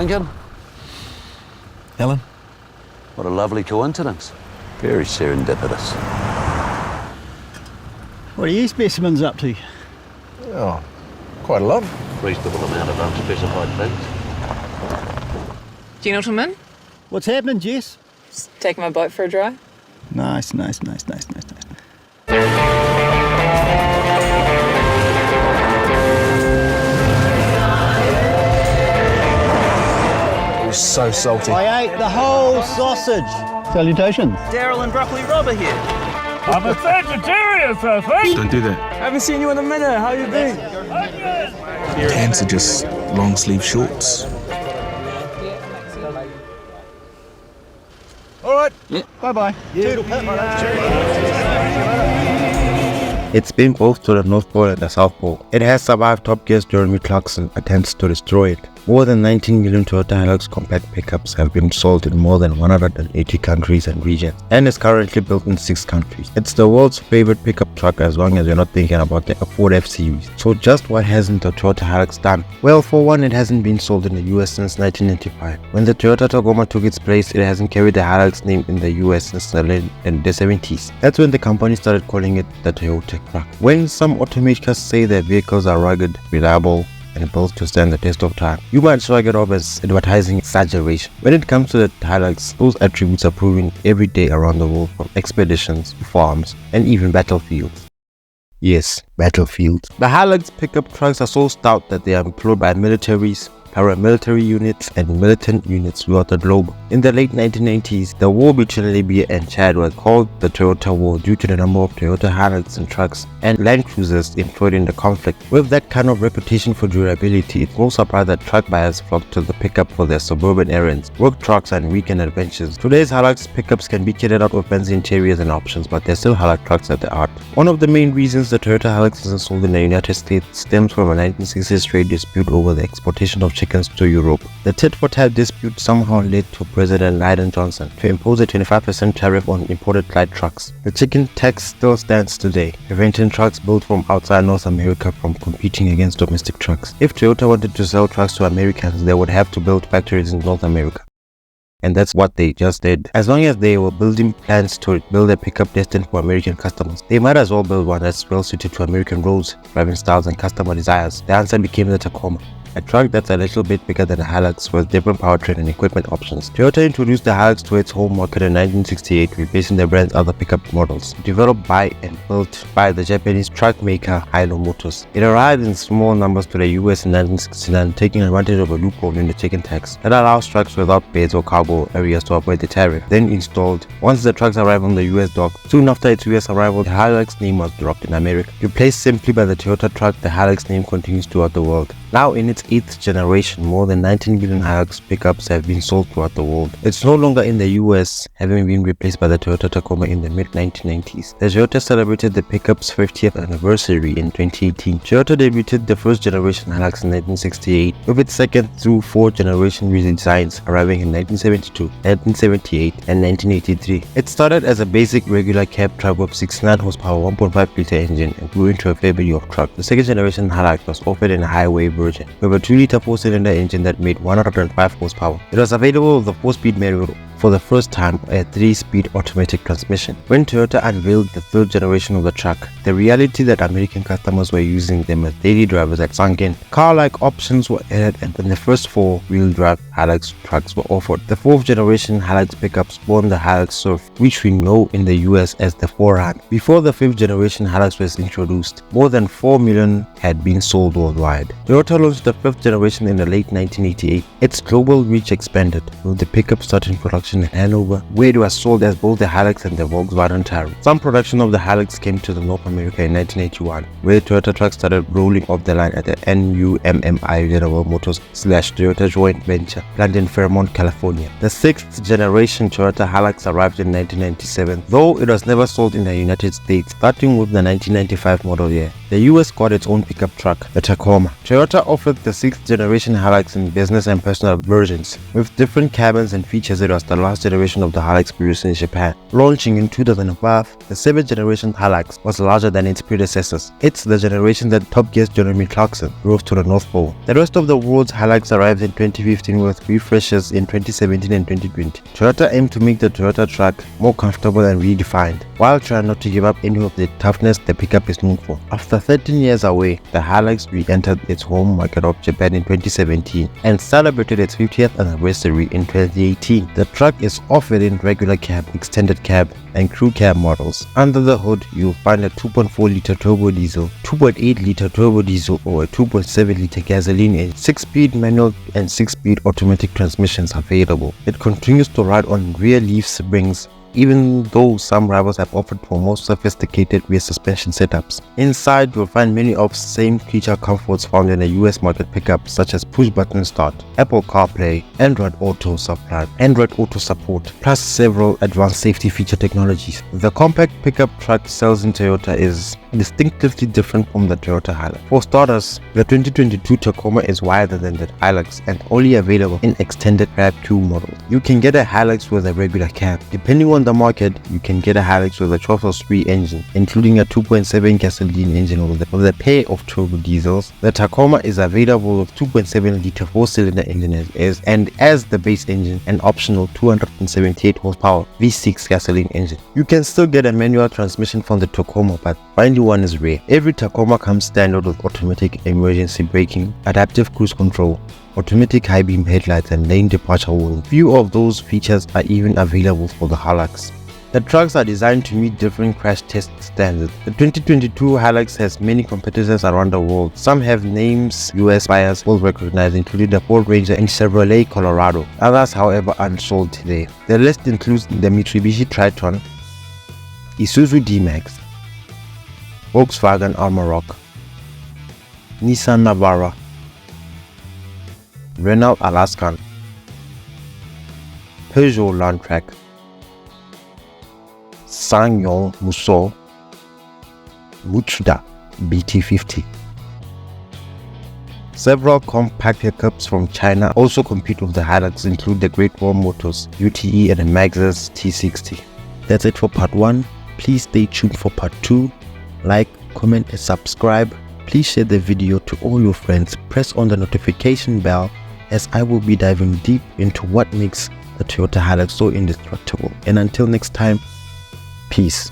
Lincoln? Helen? What a lovely coincidence. Very serendipitous. What are you specimens up to? Oh, quite a lot. Reasonable amount of unspecified things. Gentlemen, What's happening, Jess? just taking my boat for a drive. Nice. It was so salty. I ate the whole sausage. Salutations. Daryl and Broccoli Robber here. I'm a Sagittarius, I think. Don't do that. Haven't seen you in a minute. How you been? Pants are just long sleeve shorts. All right. Bye-bye. Toodle pip. It's been both to the North Pole and the South Pole. It has survived Top Gear's Jeremy Clarkson attempts to destroy it. More than 19 million Toyota Hilux compact pickups have been sold in more than 180 countries and regions, and is currently built in 6 countries. It's the world's favorite pickup truck as long as you're not thinking about the Ford F-Series. So just what hasn't the Toyota Hilux done? Well, for one, it hasn't been sold in the US since 1995. When the Toyota Tacoma took its place, it hasn't carried the Hilux name in the US since the late 70s. That's when the company started calling it the Toyota truck. When some automakers say their vehicles are rugged, reliable, and built to stand the test of time, you might shrug it off as advertising exaggeration. When it comes to the Hilux, those attributes are proven every day around the world, from expeditions to farms and even battlefields. Yes, battlefields. The Hilux pickup trucks are so stout that they are employed by militaries, paramilitary units and militant units throughout the globe. In the late 1990s, the war between Libya and Chad was called the Toyota War due to the number of Toyota Hilux and trucks and Land Cruisers employed in the conflict. With that kind of reputation for durability, it's no surprise that truck buyers flock to the pickup for their suburban errands, work trucks and weekend adventures. Today's Hilux pickups can be kitted out with fancy interiors and options, but they're still Hilux trucks at the heart. One of the main reasons the Toyota Hilux isn't sold in the United States stems from a 1960s trade dispute over the exportation of chickens to Europe. The tit-for-tat dispute somehow led to President Lyndon Johnson to impose a 25% tariff on imported light trucks. The chicken tax still stands today, preventing trucks built from outside North America from competing against domestic trucks. If Toyota wanted to sell trucks to Americans, they would have to build factories in North America. And that's what they just did. As long as they were building plans to build a pickup destined for American customers, they might as well build one that's well suited to American roads, driving styles and customer desires. The answer became the Tacoma, a truck that's a little bit bigger than a Hilux with different powertrain and equipment options. Toyota introduced the Hilux to its home market in 1968, replacing the brand's other pickup models. Developed by and built by the Japanese truck maker Hilo Motors, it arrived in small numbers to the US in 1969, taking advantage of a loophole in the chicken tax that allows trucks without beds or cargo areas to avoid the tariff. Then installed, once the trucks arrived on the US dock, soon after its US arrival, the Hilux name was dropped in America. Replaced simply by the Toyota truck, the Hilux name continues throughout the world. Now in its 8th generation, more than 19 million Hilux pickups have been sold throughout the world. It's no longer in the US, having been replaced by the Toyota Tacoma in the mid-1990s. The Toyota celebrated the pickup's 50th anniversary in 2018. Toyota debuted the first generation Hilux in 1968, with its second through fourth generation redesigns arriving in 1972, 1978 and 1983. It started as a basic regular cab truck with 69 horsepower 1.5 liter engine and grew into a family of trucks. The second generation Hilux was offered in a highway version with a 2-liter 4-cylinder engine that made 105 horsepower. It was available with a 4-speed manual for the first time, a 3-speed automatic transmission. When Toyota unveiled the third generation of the truck, the reality that American customers were using them as daily drivers had sunk in. Car-like options were added, and then the first 4-wheel drive Hilux trucks were offered. The 4th generation Hilux pickup spawned the Hilux Surf, which we know in the US as the 4Run. Before the 5th generation Hilux was introduced, more than 4 million had been sold worldwide. Toyota launched the 5th generation in the late 1988. Its global reach expanded, with the pickup starting production in Hanover, where it was sold as both the Hilux and the Volkswagen Taro. Some production of the Hilux came to the North America in 1981, where Toyota trucks started rolling off the line at the NUMMI General Motors / Toyota joint venture plant in Fairmont, California. The 6th generation Toyota Hilux arrived in 1997, though it was never sold in the United States. Starting with the 1995 model year, the US got its own pickup truck, the Tacoma. Toyota offered the 6th generation Hilux in business and personal versions. With different cabins and features, it was the last generation of the Hilux produced in Japan. Launching in 2005, the 7th generation Hilux was larger than its predecessors. It's the generation that Top Gear's Jeremy Clarkson drove to the North Pole. The rest of the world's Hilux arrived in 2015 with refreshes in 2017 and 2020. Toyota aimed to make the Toyota truck more comfortable and redefined, while trying not to give up any of the toughness the pickup is known for. After 13 years away, the Hilux re-entered its home market of Japan in 2017 and celebrated its 50th anniversary in 2018. The truck is offered in regular cab, extended cab, and crew cab models. Under the hood, you'll find a 2.4-liter turbo diesel, 2.8-liter turbo diesel, or a 2.7-liter gasoline engine. 6-speed manual and 6-speed automatic transmissions available. It continues to ride on rear leaf springs, even though some rivals have opted for more sophisticated rear suspension setups. Inside, you'll find many of the same feature comforts found in a US market pickup, such as push-button start, Apple CarPlay, Android Auto support, plus several advanced safety feature technologies. The compact pickup truck sells in Toyota is distinctively different from the Toyota Hilux. For starters, the 2022 Tacoma is wider than the Hilux and only available in extended cab Q models. You can get a Hilux with a regular cab. Depending on the market, you can get a Hilux with a 12-3 engine, including a 2.7 gasoline engine with a pair of turbo diesels. The Tacoma is available with 2.7-liter 4-cylinder engine as the base engine, an optional 278 horsepower V6 gasoline engine. You can still get a manual transmission from the Tacoma, but finding one is rare. Every Tacoma comes standard with automatic emergency braking, adaptive cruise control, automatic high beam headlights, and lane departure warning. Few of those features are even available for the Hilux. The trucks are designed to meet different crash test standards. The 2022 Hilux has many competitors around the world. Some have names US buyers will recognize, including the Ford Ranger and Chevrolet Colorado. Others, however, are unsold today. The list includes the Mitsubishi Triton, Isuzu D-Max, Volkswagen Amarok, Nissan Navara, Renault Alaskan, Peugeot Landtrek, SsangYong Musso, Muchida BT50. Several compact pickups from China also compete with the Hilux, include the Great Wall Motors UTE and the Maxus T60. That's it for part 1. Please stay tuned for part 2. Like, comment and subscribe. Please share the video to all your friends. Press on the notification bell, as I will be diving deep into what makes the Toyota Hilux so indestructible. And until next time, peace.